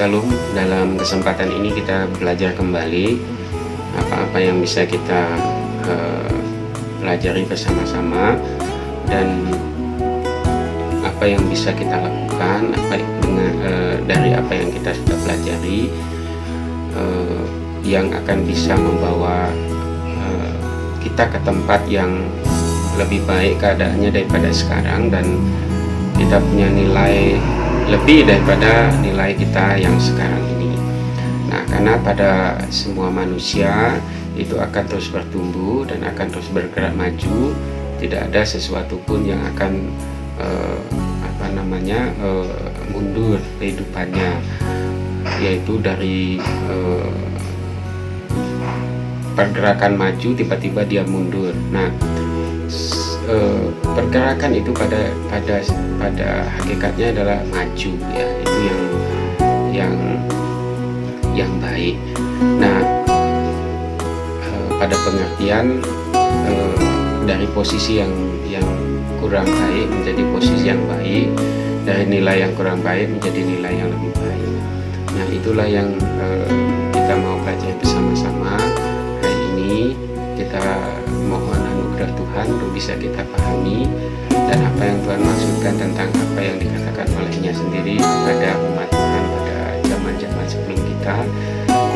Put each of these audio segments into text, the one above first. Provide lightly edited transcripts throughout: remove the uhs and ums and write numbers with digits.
Shalom, dalam kesempatan ini kita belajar kembali apa-apa yang bisa kita pelajari bersama-sama dan apa yang bisa kita lakukan dari apa yang kita sudah pelajari yang akan bisa membawa kita ke tempat yang lebih baik keadaannya daripada sekarang, dan kita punya nilai lebih daripada nilai kita yang sekarang ini. Nah, karena pada semua manusia itu akan terus bertumbuh dan akan terus bergerak maju, tidak ada sesuatu pun yang akan mundur kehidupannya, yaitu dari pergerakan maju tiba-tiba dia mundur. Nah, pergerakan itu pada hakikatnya adalah maju, ya, itu yang baik. Nah, pada pengertian dari posisi yang kurang baik menjadi posisi yang baik, dari nilai yang kurang baik menjadi nilai yang lebih baik. Nah, itulah yang kita mau pelajari bersama-sama hari ini. Kita mohon anugerah Tuhan untuk bisa kita pahami dan apa yang Tuhan maksudkan tentang apa yang dikatakan olehnya sendiri pada umat Tuhan pada zaman-zaman sebelum kita.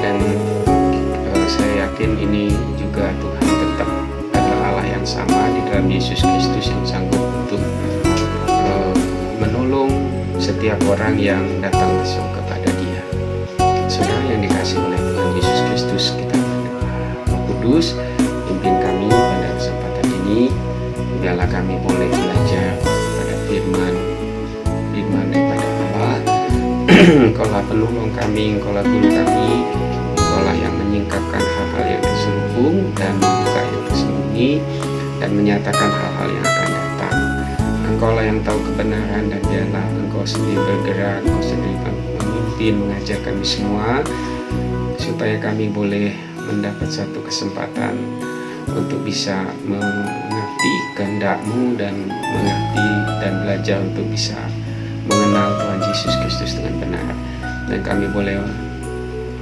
Dan saya yakin ini juga Tuhan tetap adalah Allah yang sama di dalam Yesus Kristus yang sanggup untuk menolong setiap orang yang datang besok kepada Dia. Saudara yang dikasihi oleh Tuhan Yesus Kristus, kita berdoa. Roh Kudus, pimpin kami pada kesempatan ini. Biarlah kami boleh belajar pada firman daripada Allah. Engkaulah penolong kami, Engkaulah guru kami, Engkaulah yang menyingkapkan hal-hal yang terselubung dan membuka yang tersembunyi dan menyatakan hal-hal yang akan datang. Engkaulah yang tahu kebenaran, dan biarlah Engkau sendiri bergerak, Engkau sendiri memimpin, mengajar kami semua, supaya kami boleh mendapat satu kesempatan untuk bisa mengerti kehendak-Mu dan mengerti dan belajar untuk bisa mengenal Tuhan Yesus Kristus dengan benar. Dan kami boleh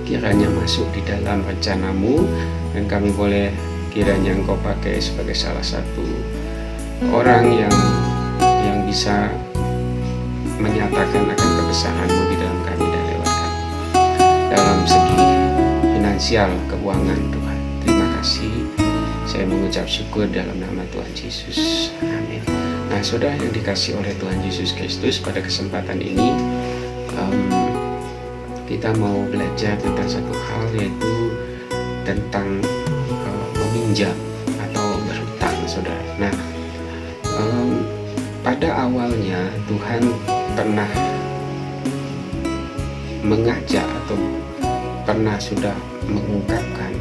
kiranya masuk di dalam rencana-Mu, dan kami boleh kiranya Engkau pakai sebagai salah satu orang yang bisa menyatakan akan kebesaran-Mu di dalam kami dan lewat kami. Dalam segi finansial, keuangan, Tuhan, terima kasih. Saya mengucap syukur dalam nama Tuhan Yesus. Amin. Nah, saudara yang dikasihi oleh Tuhan Yesus Kristus, pada kesempatan ini kita mau belajar tentang satu hal, yaitu tentang meminjam atau berhutang, saudara. Nah, pada awalnya Tuhan pernah mengajak atau pernah sudah mengungkapkan,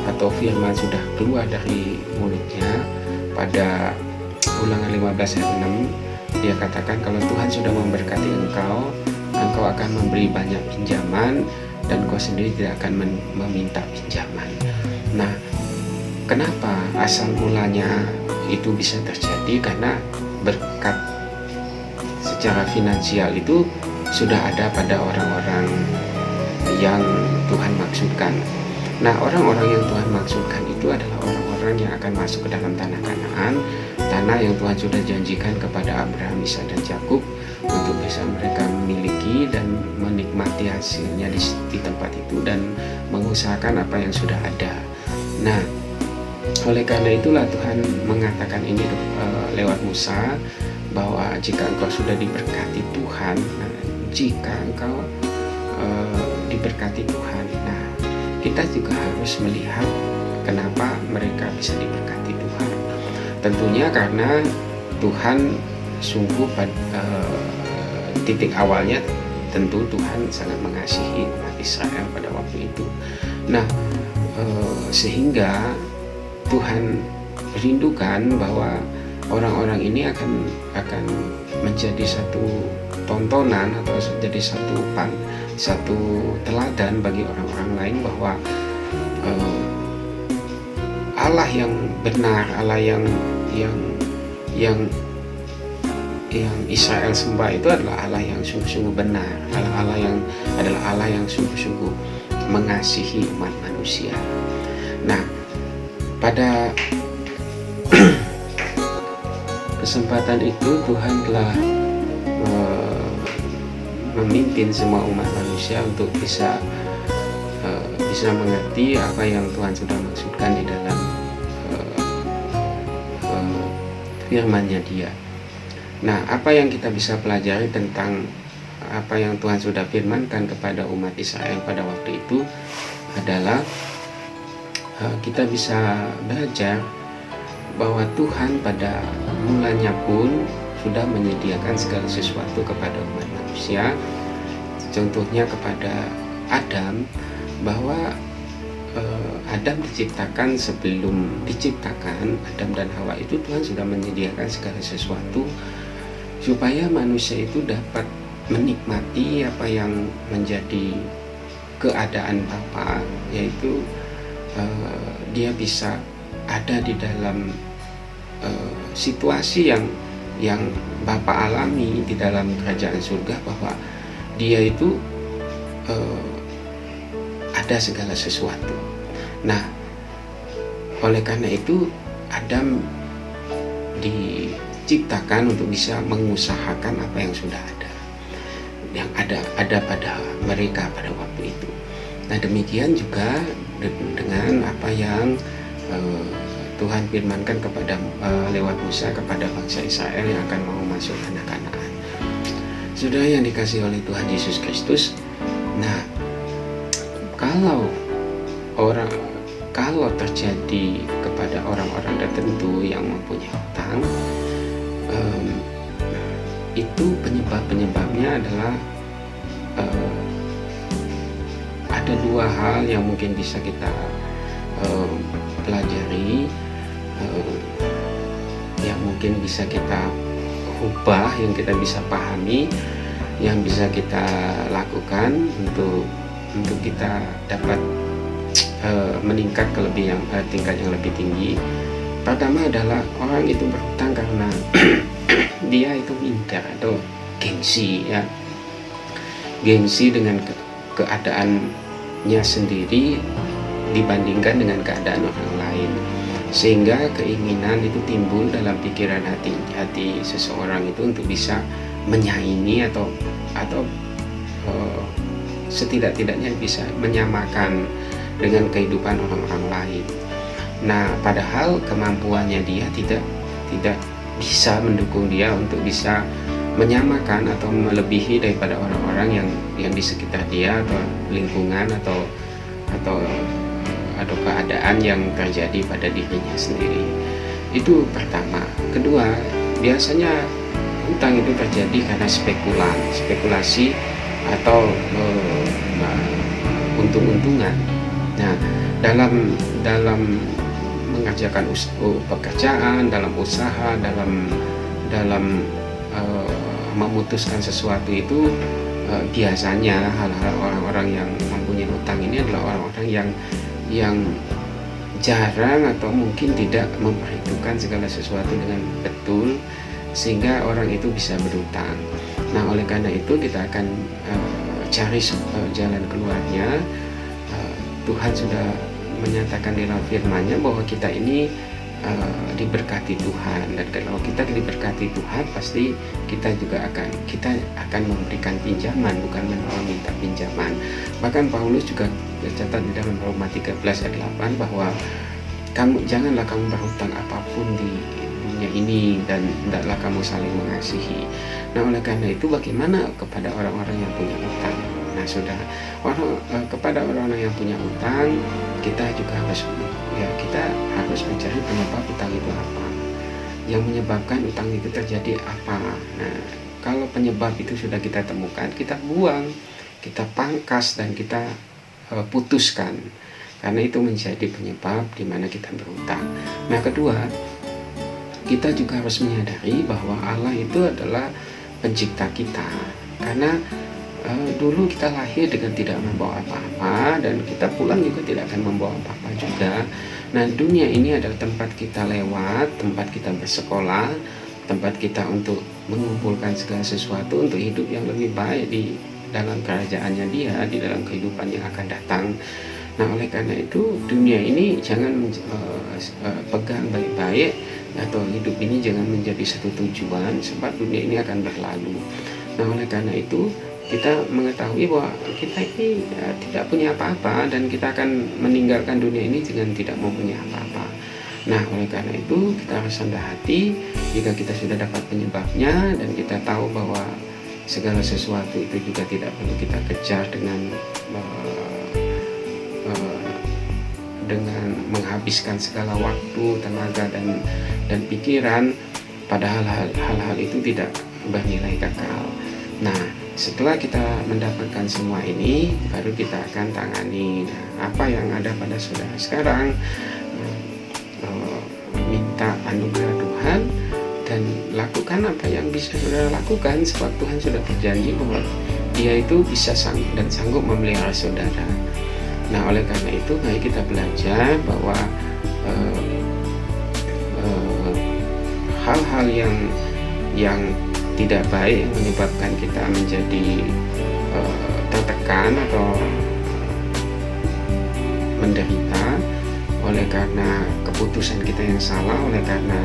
atau firman sudah keluar dari mulutnya pada Ulangan 15 ayat 6. Dia katakan kalau Tuhan sudah memberkati engkau akan memberi banyak pinjaman, dan engkau sendiri tidak akan meminta pinjaman. Nah, kenapa asal mulanya itu bisa terjadi? Karena berkat secara finansial itu sudah ada pada orang-orang yang Tuhan maksudkan. Nah, orang-orang yang Tuhan maksudkan itu adalah orang-orang yang akan masuk ke dalam tanah Kanaan, tanah yang Tuhan sudah janjikan kepada Abraham, Ishak, dan Yakub untuk bisa mereka memiliki dan menikmati hasilnya di tempat itu dan mengusahakan apa yang sudah ada. Nah, oleh karena itulah Tuhan mengatakan ini lewat Musa, bahwa jika engkau sudah diberkati Tuhan, jika engkau diberkati Tuhan, nah, kita juga harus melihat kenapa mereka bisa diberkati Tuhan. Tentunya karena Tuhan sungguh titik awalnya tentu Tuhan sangat mengasihi umat Israel pada waktu itu. Nah, sehingga Tuhan rindukan bahwa orang-orang ini akan menjadi satu tontonan atau jadi satu teladan bagi orang-orang lain, bahwa Allah yang benar, Allah yang Israel sembah itu adalah Allah yang sungguh-sungguh benar, adalah Allah yang sungguh-sungguh mengasihi umat manusia. Nah, pada kesempatan itu Tuhan telah memimpin semua umat manusia untuk bisa mengerti apa yang Tuhan sudah maksudkan di dalam firman-Nya Dia. Nah, apa yang kita bisa pelajari tentang apa yang Tuhan sudah firmankan kepada umat Israel pada waktu itu adalah kita bisa belajar bahwa Tuhan pada mulanya pun sudah menyediakan segala sesuatu kepada umat manusia. Contohnya kepada Adam, bahwa Adam diciptakan, sebelum diciptakan Adam dan Hawa itu Tuhan sudah menyediakan segala sesuatu supaya manusia itu dapat menikmati apa yang menjadi keadaan Bapa, yaitu dia bisa ada di dalam situasi yang Bapa alami di dalam kerajaan surga, bahwa dia itu ada segala sesuatu. Nah, oleh karena itu Adam diciptakan untuk bisa mengusahakan apa yang sudah ada, yang ada pada mereka pada waktu itu. Nah, demikian juga dengan apa yang Tuhan firmankan kepada lewat Musa kepada bangsa Israel yang akan mau masuk tanah Kanaan. Saudara yang dikasihi oleh Tuhan Yesus Kristus, nah, kalau terjadi kepada orang-orang tertentu yang mempunyai hutang, itu penyebabnya adalah ada dua hal yang mungkin bisa kita pelajari, yang mungkin bisa kita ubah, yang kita bisa pahami, yang bisa kita lakukan untuk kita dapat meningkat ke tingkat yang lebih tinggi. Pertama adalah orang itu berhutang karena dia itu minder atau gengsi, ya, gengsi dengan keadaannya sendiri dibandingkan dengan keadaan orang lain, sehingga keinginan itu timbul dalam pikiran hati seseorang itu untuk bisa menyaingi atau setidak-tidaknya bisa menyamakan dengan kehidupan orang-orang lain. Nah, padahal kemampuannya dia tidak bisa mendukung dia untuk bisa menyamakan atau melebihi daripada orang-orang yang di sekitar dia, atau lingkungan atau keadaan yang terjadi pada dirinya sendiri. Itu pertama. Kedua, biasanya hutang itu terjadi karena spekulasi atau untung-untungan. Nah, dalam mengerjakan pekerjaan, dalam usaha, dalam memutuskan sesuatu itu, biasanya hal-hal orang-orang yang mempunyai hutang ini adalah orang-orang yang jarang atau mungkin tidak memperhitungkan segala sesuatu dengan betul, sehingga orang itu bisa berhutang. Nah, oleh karena itu kita akan cari jalan keluarnya. Tuhan sudah menyatakan di dalam firman-Nya bahwa kita ini diberkati Tuhan, dan kalau kita diberkati Tuhan, pasti kita akan memberikan pinjaman, bukan meminta pinjaman. Bahkan Paulus juga tercatat di dalam Roma 13 ayat 8 bahwa janganlah kamu berhutang apapun di dunia ini, dan hendaklah kamu saling mengasihi. Nah, oleh karena itu bagaimana kepada orang-orang yang punya hutang? Nah, sudah kepada orang-orang yang punya hutang, kita harus mencari penyebab hutang itu apa, yang menyebabkan hutang itu terjadi apa. Nah, kalau penyebab itu sudah kita temukan, kita buang, kita pangkas, dan kita putuskan, karena itu menjadi penyebab di mana kita berhutang. Nah, kedua, kita juga harus menyadari bahwa Allah itu adalah pencipta kita, karena dulu kita lahir dengan tidak membawa apa-apa, dan kita pulang juga tidak akan membawa apa-apa juga. Nah, dunia ini adalah tempat kita lewat, tempat kita bersekolah, tempat kita untuk mengumpulkan segala sesuatu untuk hidup yang lebih baik di dalam kerajaannya Dia, di dalam kehidupan yang akan datang. Nah, oleh karena itu dunia ini jangan pegang baik-baik, atau hidup ini jangan menjadi satu tujuan, sebab dunia ini akan berlalu. Nah, oleh karena itu kita mengetahui bahwa kita ini tidak punya apa-apa, dan kita akan meninggalkan dunia ini dengan tidak mempunyai apa-apa. Nah, oleh karena itu kita harus rendah hati jika kita sudah dapat penyebabnya, dan kita tahu bahwa segala sesuatu itu juga tidak perlu kita kejar dengan menghabiskan segala waktu, tenaga, dan pikiran, padahal hal-hal itu tidak bernilai kekal. Nah, setelah kita mendapatkan semua ini, baru kita akan tangani. Nah, apa yang ada pada saudara sekarang, minta anugerah Tuhan dan lakukan apa yang bisa saudara lakukan, sebab Tuhan sudah berjanji bahwa Dia itu bisa dan sanggup memelihara saudara. Nah, oleh karena itu mari kita belajar bahwa hal-hal yang tidak baik yang menyebabkan kita menjadi tertekan atau menderita oleh karena keputusan kita yang salah, oleh karena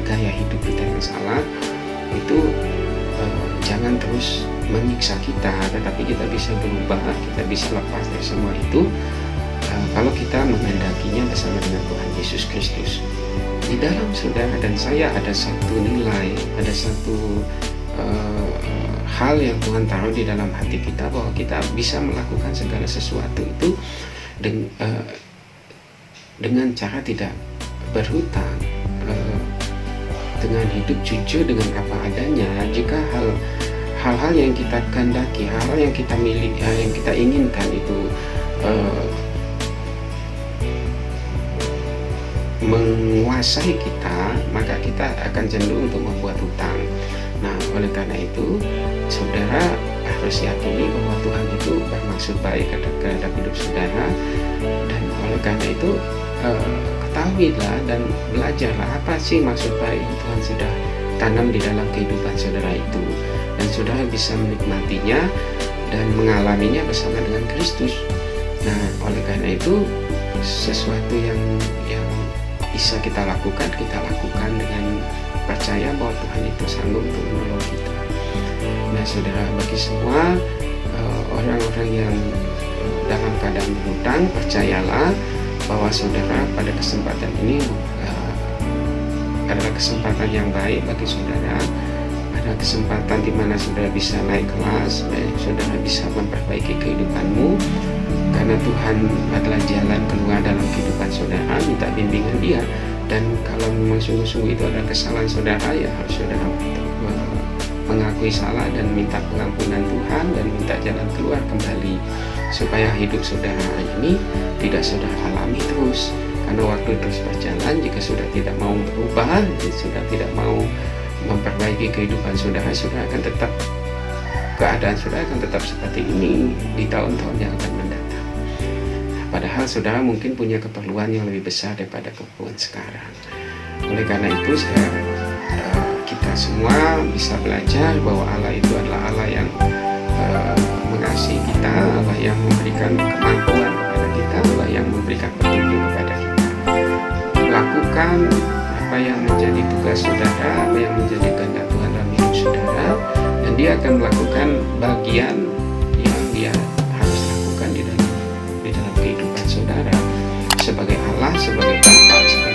gaya hidup kita yang salah, itu jangan terus menyiksa kita, tetapi kita bisa berubah, kita bisa lepas dari semua itu kalau kita menghendakinya bersama dengan Tuhan Yesus Kristus. Di dalam saudara dan saya ada satu nilai, ada satu hal yang Tuhan taruh di dalam hati kita, bahwa kita bisa melakukan segala sesuatu itu dengan cara tidak berhutang, dengan hidup jujur dengan apa adanya. Jika hal-hal yang kita kehendaki, hal-hal yang kita miliki, yang kita inginkan itu menguasai kita, maka kita akan cenderung untuk membuat hutang. Nah, oleh karena itu saudara harus yakini bahwa Tuhan itu bermaksud baik terhadap hidup saudara, dan oleh karena itu ketahuilah dan belajarlah apa sih maksud baik yang Tuhan sudah tanam di dalam kehidupan saudara itu, dan saudara bisa menikmatinya dan mengalaminya bersama dengan Kristus. Nah, oleh karena itu sesuatu yang bisa kita lakukan dengan percaya bahwa Tuhan itu sanggup untuk menolong kita. Nah, saudara, bagi semua orang-orang yang dalam keadaan berhutang, percayalah bahwa saudara pada kesempatan ini adalah kesempatan yang baik bagi saudara. Ada kesempatan di mana saudara bisa naik kelas, saudara bisa memperbaiki kehidupanmu, karena Tuhan adalah jalan keluar dalam kehidupan saudara. Minta bimbingan Dia, dan kalau memang sungguh-sungguh itu adalah kesalahan saudara, ya harus saudara mengakui salah dan minta pengampunan Tuhan, dan minta jalan keluar kembali, supaya hidup saudara ini tidak saudara alami terus. Karena waktu terus berjalan, jika sudah tidak mau berubah, sudah tidak mau memperbaiki kehidupan saudara akan tetap, keadaan saudara akan tetap seperti ini di tahun-tahun yang akan mendatang. Padahal saudara mungkin punya keperluan yang lebih besar daripada keperluan sekarang. Oleh karena itu kita semua bisa belajar bahwa Allah itu adalah Allah yang mengasihi kita, Allah yang memberikan kemampuan kepada kita, Allah yang memberikan petunjuk kepada kita. Lakukan apa yang menjadi tugas saudara, apa yang menjadi kehendak Tuhan dalam hidup saudara, dan Dia akan melakukan bagian yang Dia harus lakukan di dalam kehidupan saudara, sebagai Allah, sebagai Bapa, sebagai